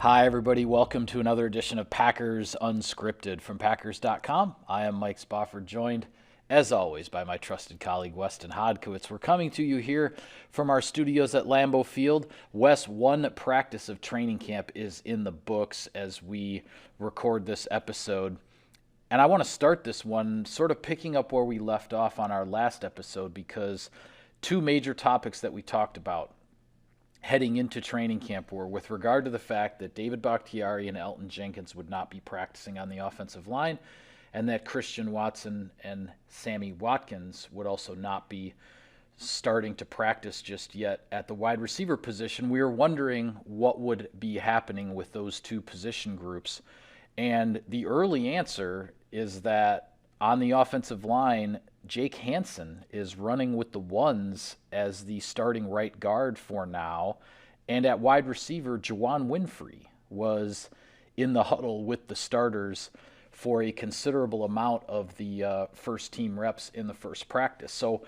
Hi, everybody. Welcome to another edition of Packers Unscripted from Packers.com. I am Mike Spofford, joined, as always, by my trusted colleague, Weston Hodkiewicz. We're coming to you here from our studios at Lambeau Field. Wes, one practice of training camp is in the books as we record this episode. And I want to start this one sort of picking up where we left off on our last episode, because two major topics that we talked about heading into training camp were with regard to the fact that David Bakhtiari and Elgton Jenkins would not be practicing on the offensive line, and that Christian Watson and Sammy Watkins would also not be starting to practice just yet at the wide receiver position. We were wondering what would be happening with those two position groups. And the early answer is that on the offensive line, Jake Hansen is running with the ones as the starting right guard for now. And at wide receiver, Juwann Winfree was in the huddle with the starters for a considerable amount of the first team reps in the first practice. So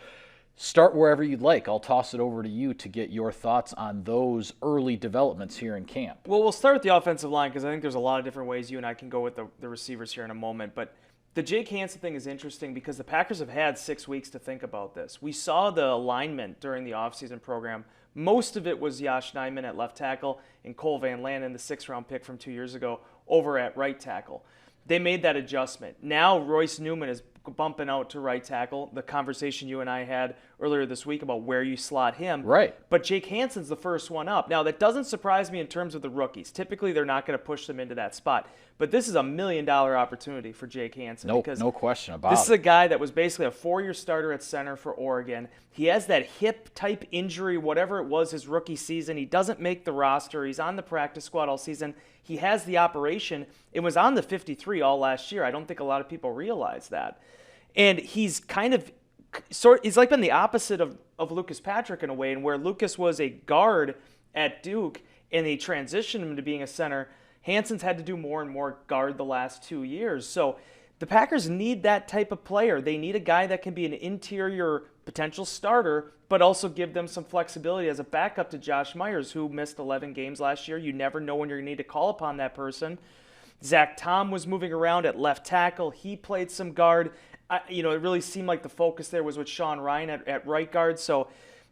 start wherever you'd like. I'll toss it over to you to get your thoughts on those early developments here in camp. Well, we'll start with the offensive line because I think there's a lot of different ways you and I can go with the receivers here in a moment. But the Jake Hansen thing is interesting because the Packers have had 6 weeks to think about this. We saw the alignment during the offseason program. Most of it was Yosh Nijman at left tackle and Cole Van Lanen, the 6th-round pick from 2 years ago, over at right tackle. They made that adjustment. Now Royce Newman is bumping out to right tackle. The conversation you and I had earlier this week about where you slot him. Right. But Jake Hansen's the first one up. Now, that doesn't surprise me in terms of the rookies. Typically, they're not going to push them into that spot. But this is a $1 million opportunity for Jake Hansen. No question about it. This is a guy that was basically a 4-year starter at center for Oregon. He has that hip-type injury, whatever it was his rookie season. He doesn't make the roster. He's on the practice squad all season. He has the operation. It was on the 53 all last year. I don't think a lot of people realize that. And he's he's like been the opposite of Lucas Patrick in a way, and where Lucas was a guard at Duke and they transitioned him to being a center, Hansen's had to do more and more guard the last 2 years. So the Packers need that type of player. They need a guy that can be an interior potential starter, but also give them some flexibility as a backup to Josh Myers, who missed 11 games last year. You never know when you're going to need to call upon that person. Zach Tom was moving around at left tackle. He played some guard. It really seemed like the focus there was with Sean Ryan at right guard. So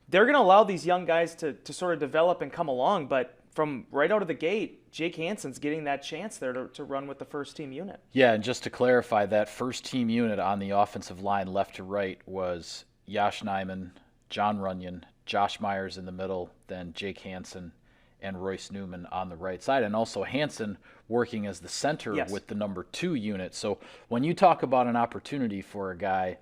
they're going to allow these young guys to sort of develop and come along. But from right out of the gate, Jake Hansen's getting that chance there to run with the first team unit. Yeah, and just to clarify, that first team unit on the offensive line left to right was Yosh Nijman, John Runyon, Josh Myers in the middle, then Jake Hansen and Royce Newman on the right side, and also Hansen working as the center with the number 2 unit. So when you talk about an opportunity for a guy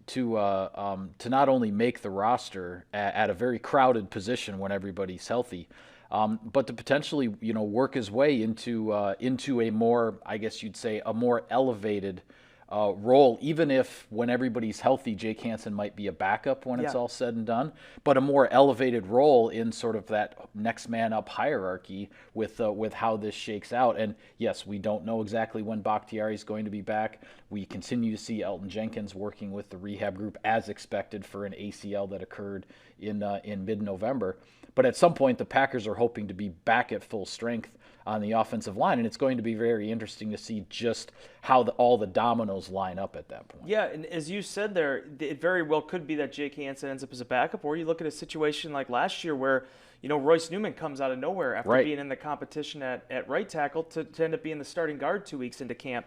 to not only make the roster at a very crowded position when everybody's healthy, but to potentially work his way into a more, I guess you'd say, a more elevated role, even if when everybody's healthy, Jake Hansen might be a backup when it's all said and done, but a more elevated role in sort of that next man up hierarchy with how this shakes out. And yes, we don't know exactly when Bakhtiari is going to be back. We continue to see Elgton Jenkins working with the rehab group as expected for an ACL that occurred in mid-November. But at some point, the Packers are hoping to be back at full strength on the offensive line, and it's going to be very interesting to see just how all the dominoes line up at that point. Yeah, and as you said there, it very well could be that Jake Hansen ends up as a backup, or you look at a situation like last year where Royce Newman comes out of nowhere after being in the competition at right tackle to end up being the starting guard 2 weeks into camp.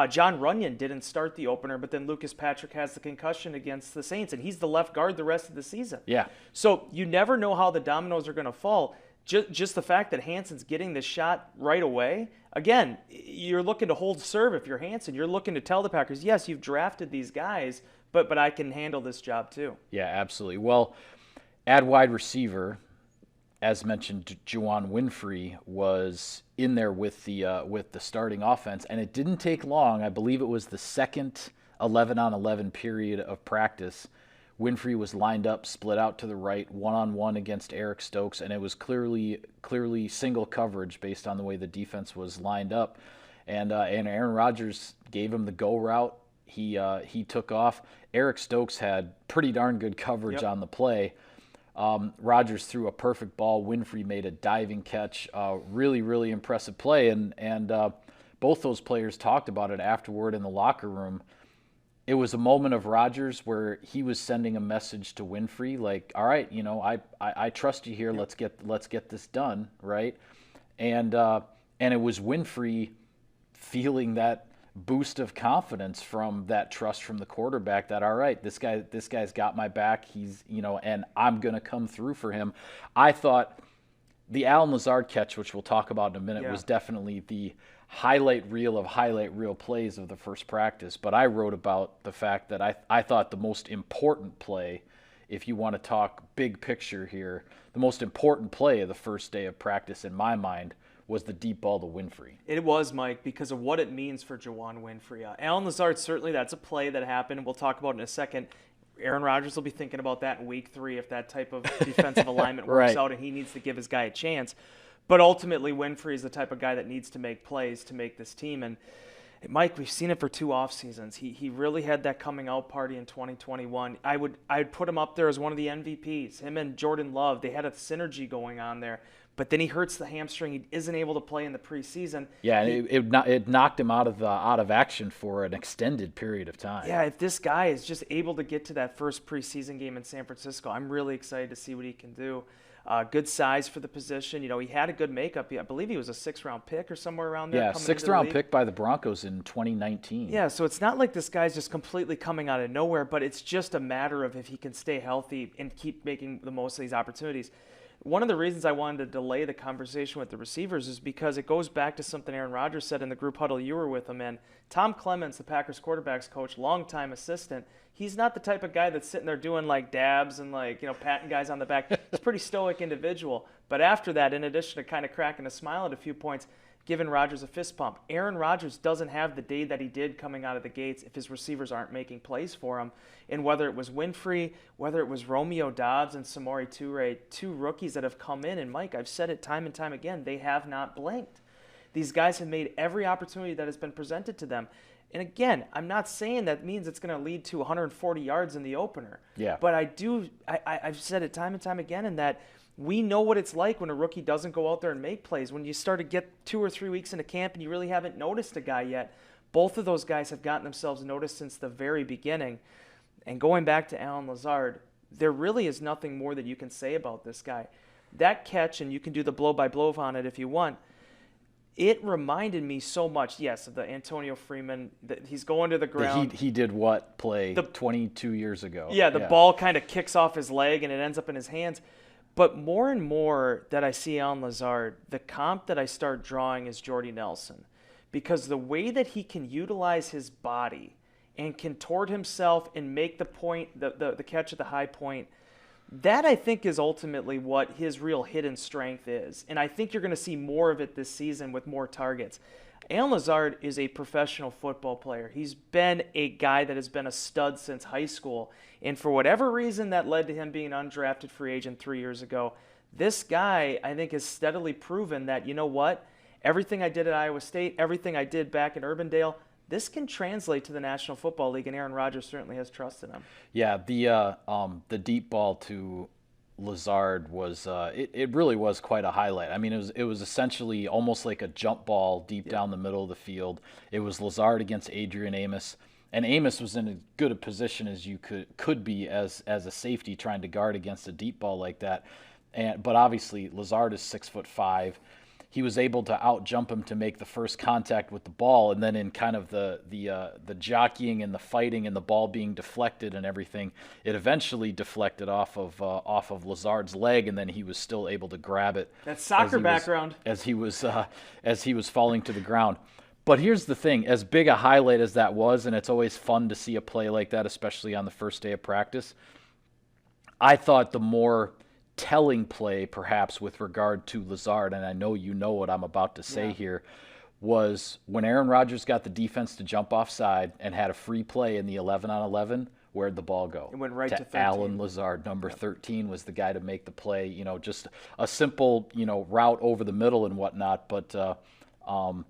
John Runyon didn't start the opener, but then Lucas Patrick has the concussion against the Saints, and he's the left guard the rest of the season. Yeah. So you never know how the dominoes are going to fall. Just the fact that Hansen's getting the shot right away, again, you're looking to hold serve if you're Hansen. You're looking to tell the Packers, yes, you've drafted these guys, but I can handle this job too. Yeah, absolutely. Well, at wide receiver, as mentioned, Juwann Winfree was in there with the starting offense, and it didn't take long. I believe it was the second 11-on-11 period of practice. Winfree was lined up, split out to the right, one-on-one against Eric Stokes, and it was clearly single coverage based on the way the defense was lined up. And Aaron Rodgers gave him the go route. He took off. Eric Stokes had pretty darn good coverage on the play. Rodgers threw a perfect ball. Winfree made a diving catch. Really, really impressive play. And both those players talked about it afterward in the locker room. It was a moment of Rodgers where he was sending a message to Winfree, like, all right, I trust you here. Let's get this done, right? And it was Winfree feeling that boost of confidence from that trust from the quarterback that, all right, this guy's got my back. He's, and I'm going to come through for him. I thought the Allen Lazard catch, which we'll talk about in a minute, was definitely the highlight reel plays of the first practice. But I wrote about the fact that I thought the most important play, if you want to talk big picture here, the most important play of the first day of practice in my mind was the deep ball to Winfree. It was, Mike, because of what it means for Juwann Winfree. Allen Lazard, certainly that's a play that happened. We'll talk about it in a second. Aaron Rodgers will be thinking about that in week 3 if that type of defensive alignment works out and he needs to give his guy a chance. But ultimately, Winfree is the type of guy that needs to make plays to make this team. And Mike, we've seen it for 2 off seasons. He really had that coming out party in 2021. I'd put him up there as one of the MVPs. Him and Jordan Love, they had a synergy going on there. But then he hurts the hamstring. He isn't able to play in the preseason. Yeah, it knocked him out of action for an extended period of time. Yeah, if this guy is just able to get to that first preseason game in San Francisco, I'm really excited to see what he can do. Good size for the position. He had a good makeup. I believe he was a 6th-round pick or somewhere around there. Yeah, 6th-round pick by the Broncos in 2019. Yeah, so it's not like this guy's just completely coming out of nowhere, but it's just a matter of if he can stay healthy and keep making the most of these opportunities. One of the reasons I wanted to delay the conversation with the receivers is because it goes back to something Aaron Rodgers said in the group huddle you were with him in. Tom Clements, the Packers quarterbacks coach, longtime assistant, he's not the type of guy that's sitting there doing like dabs and patting guys on the back. He's a pretty stoic individual. But after that, in addition to kind of cracking a smile at a few points, giving Rodgers a fist pump. Aaron Rodgers doesn't have the day that he did coming out of the gates if his receivers aren't making plays for him. And whether it was Winfree, whether it was Romeo Doubs and Samori Toure, 2 rookies that have come in, and Mike, I've said it time and time again, they have not blinked. These guys have made every opportunity that has been presented to them. And again, I'm not saying that means it's going to lead to 140 yards in the opener. Yeah. But I've said it time and time again in that we know what it's like when a rookie doesn't go out there and make plays. When you start to get 2 or 3 weeks into camp and you really haven't noticed a guy yet, both of those guys have gotten themselves noticed since the very beginning. And going back to Allen Lazard, there really is nothing more that you can say about this guy. That catch, and you can do the blow-by-blow on it if you want, it reminded me so much, yes, of the Antonio Freeman, that he's going to the ground. He did what play 22 years ago? Yeah, the ball kind of kicks off his leg and it ends up in his hands. But more and more that I see Allen Lazard, the comp that I start drawing is Jordy Nelson. Because the way that he can utilize his body and contort himself and make the point, the catch at the high point, that I think is ultimately what his real hidden strength is. And I think you're going to see more of it this season with more targets. Allen Lazard is a professional football player. He's been a guy that has been a stud since high school. And for whatever reason that led to him being an undrafted free agent 3 years ago, this guy, I think, has steadily proven that, you know what, everything I did at Iowa State, everything I did back in Urbandale, this can translate to the National Football League, and Aaron Rodgers certainly has trust in him. Yeah, the deep ball to Lazard was it really was quite a highlight. I mean, it was essentially almost like a jump ball deep down the middle of the field. It was Lazard against Adrian Amos, and Amos was in as good a position as you could be as a safety trying to guard against a deep ball like that. But obviously Lazard is 6'5". He was able to out-jump him to make the first contact with the ball, and then in kind of the jockeying and the fighting and the ball being deflected and everything, it eventually deflected off of Lazard's leg, and then he was still able to grab it. That soccer background. As he was falling to the ground. But here's the thing: as big a highlight as that was, and it's always fun to see a play like that, especially on the first day of practice, I thought the more telling play, perhaps, with regard to Lazard, and I know you know what I'm about to say here, was when Aaron Rodgers got the defense to jump offside and had a free play in the 11-on-11, where'd the ball go? It went right to 13. Allen Lazard. Number 13 was the guy to make the play. You know, just a simple, route over the middle and whatnot, but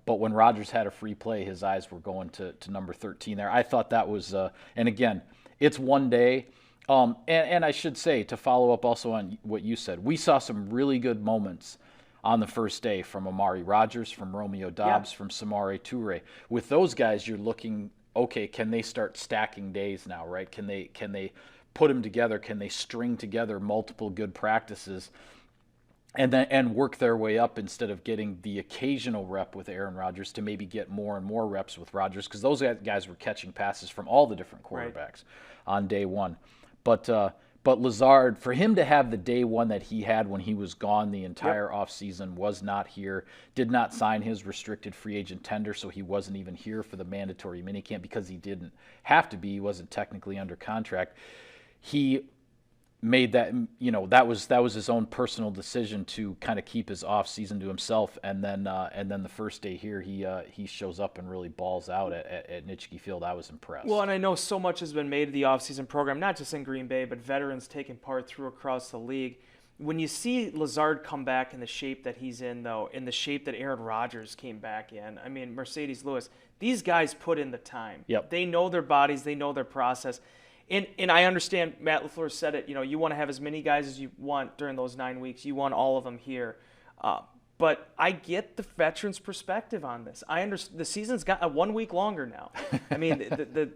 when Rodgers had a free play, his eyes were going to number 13 there. I thought that was, and again, it's one day. And I should say, to follow up also on what you said, we saw some really good moments on the first day from Amari Rodgers, from Romeo Doubs, from Samori Toure. With those guys, you're looking, okay, can they start stacking days now, right? Can they put them together? Can they string together multiple good practices and work their way up instead of getting the occasional rep with Aaron Rodgers to maybe get more and more reps with Rodgers, because those guys were catching passes from all the different quarterbacks on day one. But Lazard, for him to have the day one that he had when he was gone the entire offseason, was not here, did not sign his restricted free agent tender, so he wasn't even here for the mandatory minicamp because he didn't have to be. He wasn't technically under contract. He made that, that was his own personal decision to kind of keep his off season to himself, and then the first day here he shows up and really balls out at Nitschke Field. I was impressed. Well, and I know so much has been made of the offseason program, not just in Green Bay, but veterans taking part through across the league. When you see Lazard come back in the shape that he's in, though, in the shape that Aaron Rodgers came back in, I mean, Mercedes Lewis, these guys put in the time. Yep. They know their bodies, they know their process. And I understand Matt LaFleur said it, you want to have as many guys as you want during those 9 weeks. You want all of them here. But I get the veterans' perspective on this. I understand the season's got 1 week longer now. I mean,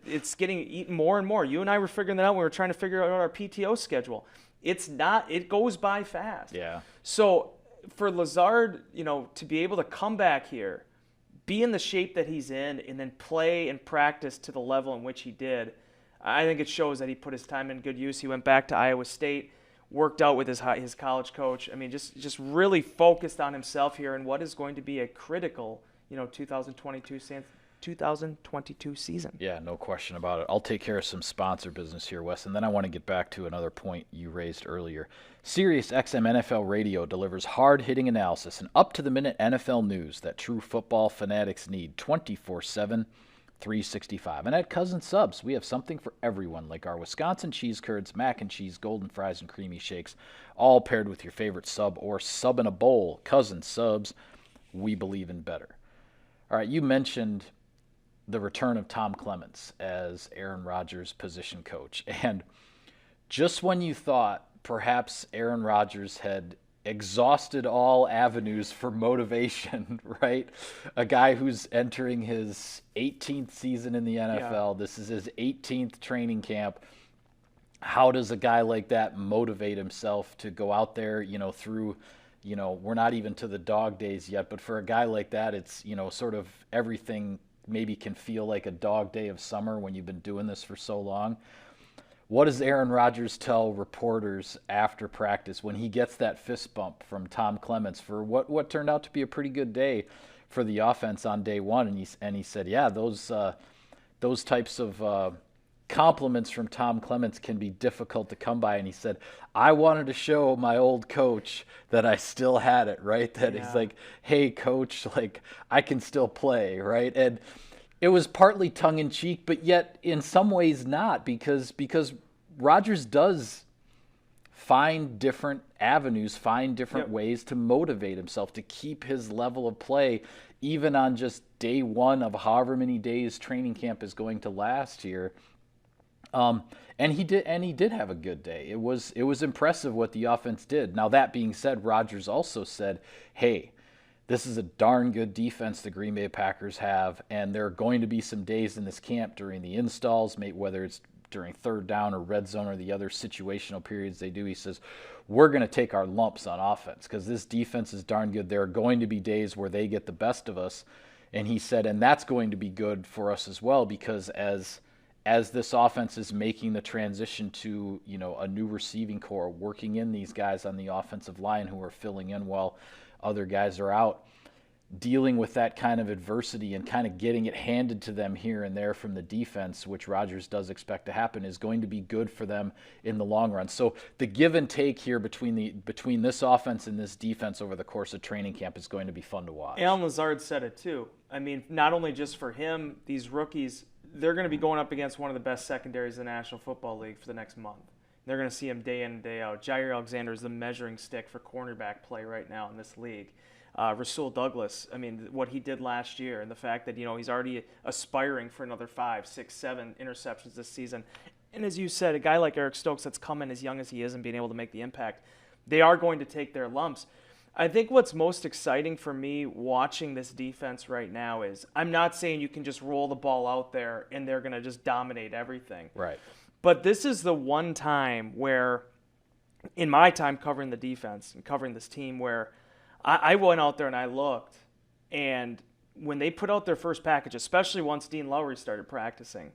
it's getting eaten more and more. You and I were figuring that out when we were trying to figure out our PTO schedule. It goes by fast. Yeah. So for Lazard, to be able to come back here, be in the shape that he's in, and then play and practice to the level in which he did, I think it shows that he put his time in good use. He went back to Iowa State, worked out with his college coach. I mean, just really focused on himself here in what is going to be a critical, 2022 season. Yeah, no question about it. I'll take care of some sponsor business here, Wes, and then I want to get back to another point you raised earlier. SiriusXM NFL Radio delivers hard-hitting analysis and up-to-the-minute NFL news that true football fanatics need 24/7. 365. And at Cousin Subs, we have something for everyone, like our Wisconsin cheese curds, mac and cheese, golden fries, and creamy shakes, all paired with your favorite sub or sub in a bowl. Cousin Subs, we believe in better. All right, you mentioned the return of Tom Clements as Aaron Rodgers' position coach. And just when you thought perhaps Aaron Rodgers had exhausted all avenues for motivation, right? A guy who's entering his 18th season in the NFL. Yeah. This is his 18th training camp. How does a guy like that motivate himself to go out there, through, we're not even to the dog days yet, but for a guy like that, it's, sort of everything maybe can feel like a dog day of summer when you've been doing this for so long. What does Aaron Rodgers tell reporters after practice when he gets that fist bump from Tom Clements for what turned out to be a pretty good day for the offense on day one? And he said, yeah, those types of compliments from Tom Clements can be difficult to come by. And he said, I wanted to show my old coach that I still had it, right? That he's like, hey, coach, like I can still play, right? And it was partly tongue-in-cheek, but yet in some ways not, because Rodgers does find different avenues, find different ways to motivate himself, to keep his level of play, even on just day one of however many days training camp is going to last here. And he did have a good day. It was impressive what the offense did. Now, that being said, Rodgers also said, hey, this is a darn good defense the Green Bay Packers have, and there are going to be some days in this camp during the installs, whether it's during third down or red zone or the other situational periods they do. He says, we're going to take our lumps on offense because this defense is darn good. There are going to be days where they get the best of us. And he said, and that's going to be good for us as well, because as this offense is making the transition to, a new receiving core, working in these guys on the offensive line who are filling in while other guys are out, dealing with that kind of adversity and kind of getting it handed to them here and there from the defense, which Rodgers does expect to happen, is going to be good for them in the long run. So the give and take here between this offense and this defense over the course of training camp is going to be fun to watch. Allen Lazard said it too. I mean, not only just for him, these rookies, they're going to be going up against one of the best secondaries in the National Football League for the next month. They're going to see him day in and day out. Jair Alexander is the measuring stick for cornerback play right now in this league. Rasul Douglas, I mean, what he did last year and the fact that, he's already aspiring for another 5, 6, 7 interceptions this season. And as you said, a guy like Eric Stokes that's come in as young as he is and being able to make the impact, they are going to take their lumps. I think what's most exciting for me watching this defense right now is I'm not saying you can just roll the ball out there and they're going to just dominate everything. Right. But this is the one time where, in my time covering the defense and covering this team, where I went out there and I looked, and when they put out their first package, especially once Dean Lowry started practicing,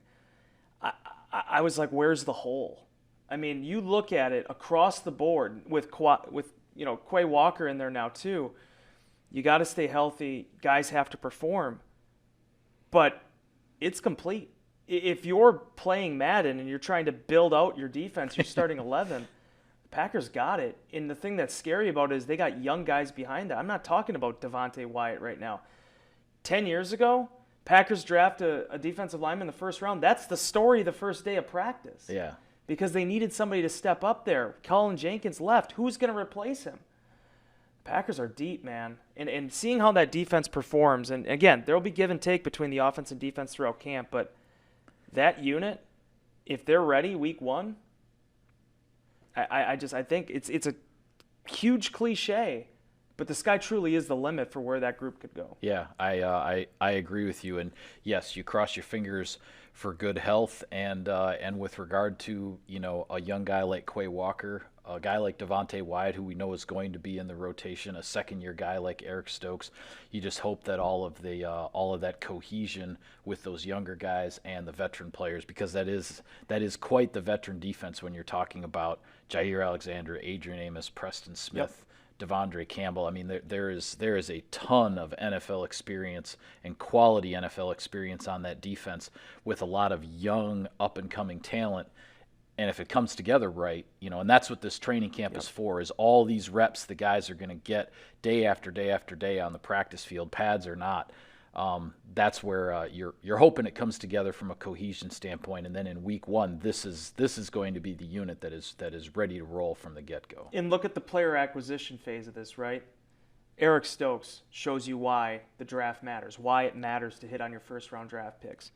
I was like, where's the hole? I mean, you look at it across the board with Quay Walker in there now too. You got to stay healthy. Guys have to perform. But it's complete. If you're playing Madden and you're trying to build out your defense, you're starting 11. The Packers got it. And the thing that's scary about it is they got young guys behind that. I'm not talking about Devontae Wyatt right now. 10 years ago, Packers draft a defensive lineman in the first round. That's the story the first day of practice. Yeah. Because they needed somebody to step up there. Colin Jenkins left. Who's going to replace him? The Packers are deep, man. And seeing how that defense performs, and again, there will be give and take between the offense and defense throughout camp, but that unit, if they're ready week 1, I think it's a huge cliche, but the sky truly is the limit for where that group could go. Yeah, I agree with you. And yes, you cross your fingers for good health. And with regard to, a young guy like Quay Walker, a guy like Devontae Wyatt, who we know is going to be in the rotation, a second-year guy like Eric Stokes, you just hope that all of that cohesion with those younger guys and the veteran players, because that is quite the veteran defense when you're talking about Jair Alexander, Adrian Amos, Preston Smith. Yep. Devondre Campbell. I mean, there is a ton of NFL experience and quality NFL experience on that defense with a lot of young, up-and-coming talent. And if it comes together right, and that's what this training camp is for, is all these reps the guys are going to get day after day after day on the practice field, pads or not. That's where you're hoping it comes together from a cohesion standpoint, and then in week 1, this is going to be the unit that is ready to roll from the get-go. And look at the player acquisition phase of this, right? Eric Stokes shows you why the draft matters, why it matters to hit on your first-round draft picks.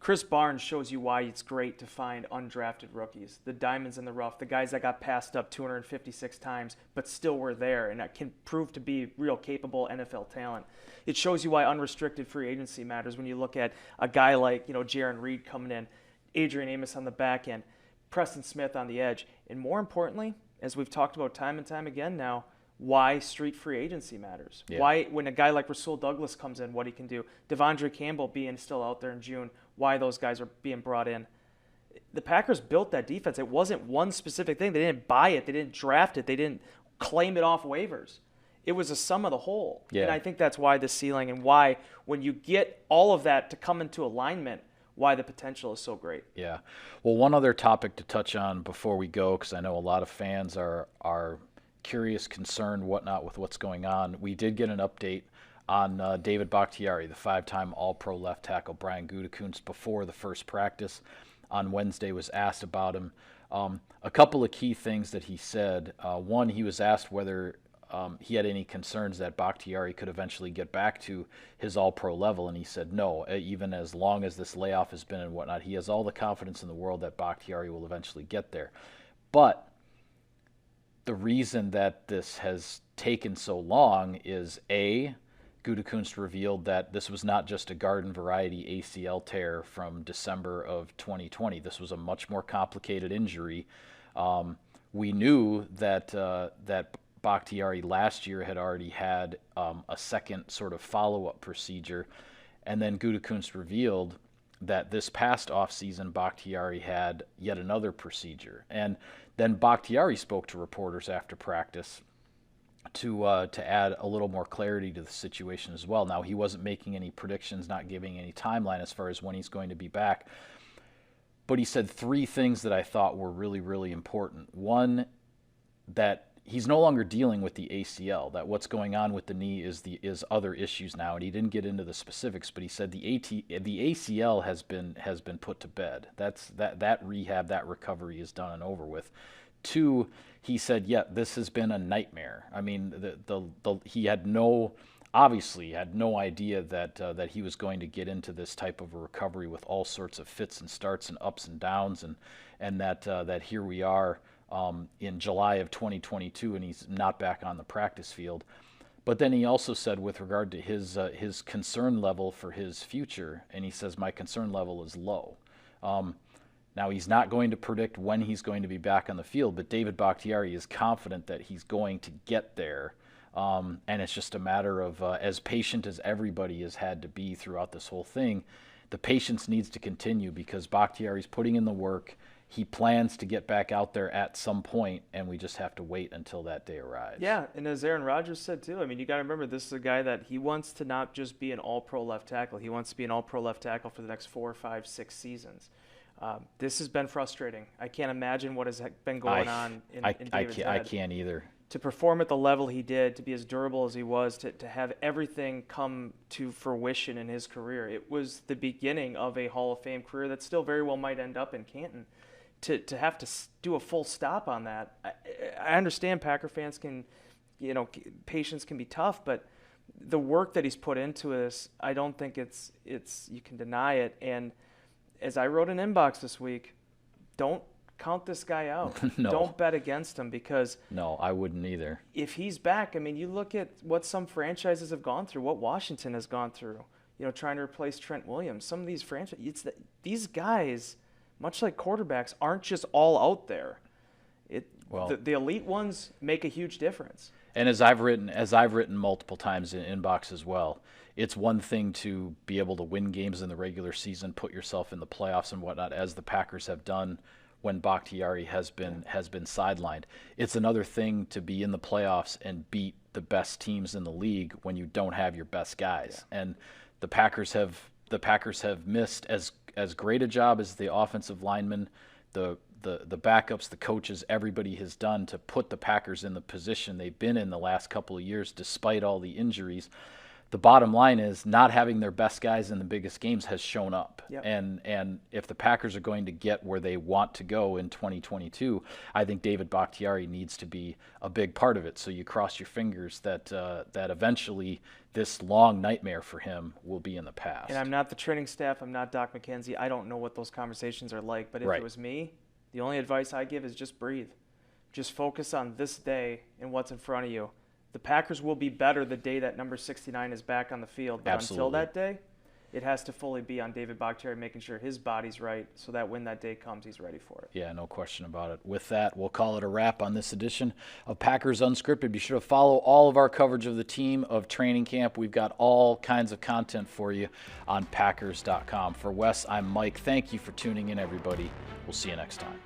Chris Barnes shows you why it's great to find undrafted rookies, the diamonds in the rough, the guys that got passed up 256 times but still were there and that can prove to be real capable NFL talent. It shows you why unrestricted free agency matters when you look at a guy like, Jaron Reed coming in, Adrian Amos on the back end, Preston Smith on the edge, and more importantly, as we've talked about time and time again now, why street free agency matters. Yeah. Why, when a guy like Rasul Douglas comes in, what he can do. Devondre Campbell being still out there in June, why those guys are being brought in. The Packers built that defense. It wasn't one specific thing. They didn't buy it. They didn't draft it. They didn't claim it off waivers. It was a sum of the whole. Yeah. And I think that's why the ceiling and why when you get all of that to come into alignment, why the potential is so great. Yeah. Well, one other topic to touch on before we go, because I know a lot of fans are curious, concerned, whatnot with what's going on. We did get an update on David Bakhtiari, the 5-time All-Pro left tackle. Brian Gutekunst, before the first practice on Wednesday, was asked about him. A couple of key things that he said. One, he was asked whether he had any concerns that Bakhtiari could eventually get back to his All-Pro level, and he said no, even as long as this layoff has been and whatnot. He has all the confidence in the world that Bakhtiari will eventually get there. But the reason that this has taken so long is, A, Gutekunst revealed that this was not just a garden variety ACL tear from December of 2020. This was a much more complicated injury. We knew that Bakhtiari last year had already had a second sort of follow-up procedure, and then Gutekunst revealed that this past offseason Bakhtiari had yet another procedure. And then Bakhtiari spoke to reporters after practice to add a little more clarity to the situation as well. Now, he wasn't making any predictions, not giving any timeline as far as when he's going to be back. But he said 3 things that I thought were really, really important. One, that he's no longer dealing with the ACL, that what's going on with the knee is other issues now, and he didn't get into the specifics, but he said the ACL has been put to bed. That rehab, that recovery is done and over with. 2, he said, this has been a nightmare. I mean, he had no obviously had no idea that he was going to get into this type of a recovery with all sorts of fits and starts and ups and downs, and that here we are in July of 2022, and he's not back on the practice field. But then he also said, with regard to his concern level for his future, and he says, my concern level is low. Now, he's not going to predict when he's going to be back on the field, but David Bakhtiari is confident that he's going to get there. And it's just a matter of, as patient as everybody has had to be throughout this whole thing, the patience needs to continue because Bakhtiari's putting in the work. He plans to get back out there at some point, and we just have to wait until that day arrives. Yeah, and as Aaron Rodgers said too, I mean, you got to remember this is a guy that he wants to not just be an all-pro left tackle. He wants to be an all-pro left tackle for the next 4, 5, 6 seasons. This has been frustrating. I can't imagine what has been going on in David's head. I can't either. To perform at the level he did, to be as durable as he was, to have everything come to fruition in his career. It was the beginning of a Hall of Fame career that still very well might end up in Canton. To have to do a full stop on that, I understand Packer fans can, patience can be tough, but the work that he's put into this, I don't think it's you can deny it. And as I wrote in Inbox this week, don't count this guy out. No. Don't bet against him because no, I wouldn't either. If he's back, I mean, you look at what some franchises have gone through, what Washington has gone through, trying to replace Trent Williams. Some of these franchises, these guys, much like quarterbacks, aren't just all out there. The elite ones make a huge difference. And as I've written multiple times in Inbox as well, it's one thing to be able to win games in the regular season, put yourself in the playoffs and whatnot, as the Packers have done when Bakhtiari has been sidelined. It's another thing to be in the playoffs and beat the best teams in the league when you don't have your best guys. Yeah. And the Packers have missed as great a job as the offensive linemen, the backups, the coaches, everybody has done to put the Packers in the position they've been in the last couple of years despite all the injuries. The bottom line is not having their best guys in the biggest games has shown up. Yep. And if the Packers are going to get where they want to go in 2022, I think David Bakhtiari needs to be a big part of it. So you cross your fingers that eventually this long nightmare for him will be in the past. And I'm not the training staff. I'm not Doc McKenzie. I don't know what those conversations are like. But if it was me, the only advice I give is just breathe. Just focus on this day and what's in front of you. The Packers will be better the day that number 69 is back on the field. But Absolutely. Until that day, it has to fully be on David Bakhtiari making sure his body's right so that when that day comes, he's ready for it. Yeah, no question about it. With that, we'll call it a wrap on this edition of Packers Unscripted. Be sure to follow all of our coverage of the team, of training camp. We've got all kinds of content for you on Packers.com. For Wes, I'm Mike. Thank you for tuning in, everybody. We'll see you next time.